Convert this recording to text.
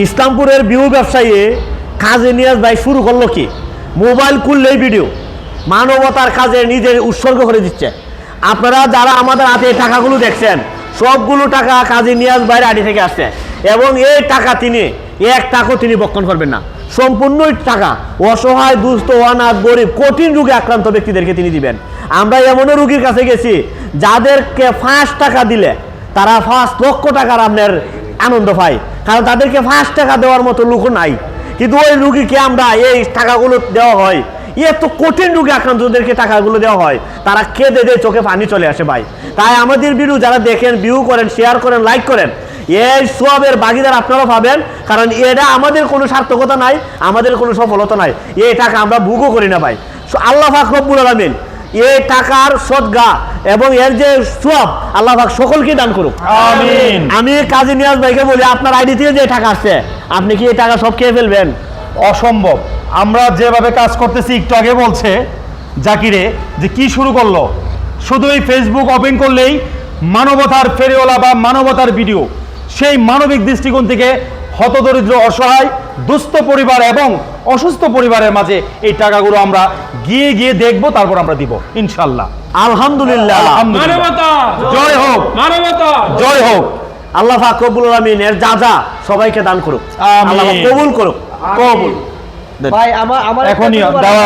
ইসলামপুরের বিউ ব্যবসায়ী কাজী নিয়াজ ভাই শুরু করলো কি, মোবাইল খুললেই ভিডিও, মানবতার কাজে নিজের উৎসর্গ করে দিচ্ছে। আপনারা যারা আমাদের হাতে এই টাকাগুলো দেখছেন, সবগুলো টাকা কাজী নিয়াজ ভাইয়ের আইডি থেকে আসছে এবং এই টাকা তিনি এক টাকাও তিনি বক্ষণ করবেন না। সম্পূর্ণ টাকা অসহায়, দুস্থ, অনাথ, গরিব, কঠিন রোগে আক্রান্ত ব্যক্তিদেরকে তিনি দিবেন। আমরা এমনও রোগীর কাছে গেছি যাদেরকে 5 টাকা দিলে তারা 5 লক্ষ টাকার আপনার আনন্দ পায়, কারণ তাদেরকে 5 টাকা দেওয়ার মতো লোক নাই। কিন্তু ওই রুগীকে আমরা এই টাকাগুলো দেওয়া হয়, এত কঠিন রোগে আক্রান্তদেরকে টাকাগুলো দেওয়া হয়, তারা খেদে দিয়ে চোখে পানি চলে আসে ভাই। তাই আমাদের ভিডিও যারা দেখেন, ভিউ করেন, শেয়ার করেন, লাইক করেন, এই সবের ভাগিদার আপনারাও পাবেন। কারণ এটা আমাদের কোনো সার্থকতা নাই, আমাদের কোনো সফলতা নাই, এই টাকা আমরা ভোগও করি না ভাই। আল্লাহ পাক রব্বুল আলামিন এই টাকার সদগা এবং এর যে সওয়াব আল্লাহ পাক সকলকে দান করুক, আমিন। আমি কাজী নিয়াজ ভাইকে বলি, আপনার আইডি থেকে যে টাকা আসছে আপনি কি এই টাকা সব খেয়ে ফেলবেন? অসম্ভব। আমরা যেভাবে কাজ করতেছি, একটু আগে বলছে জাকিরে যে কি শুরু করলো, শুধু এই ফেসবুক ওপেন করলেই মানবতার ফেরিওয়ালা বা মানবতার ভিডিও, সেই মানবিক দৃষ্টিকোণ থেকে হতদরিদ্র, অসহায়, দুস্থ পরিবার এবং অসুস্থ পরিবারের মাঝে এই টাকাগুলো আমরা গিয়ে গিয়ে দেখবো, তারপর আমরা দিব ইনশাল্লাহ। আলহামদুলিল্লাহ, মানবতা জয় হোক, মানবতা জয় হোক। আল্লাহ পাক রব্বুল আলামিন এর যা সবাইকে দান করুক, আমিন। আল্লাহ কবুল করুক, কবুল। ভাই আমার এখনই দেওয়া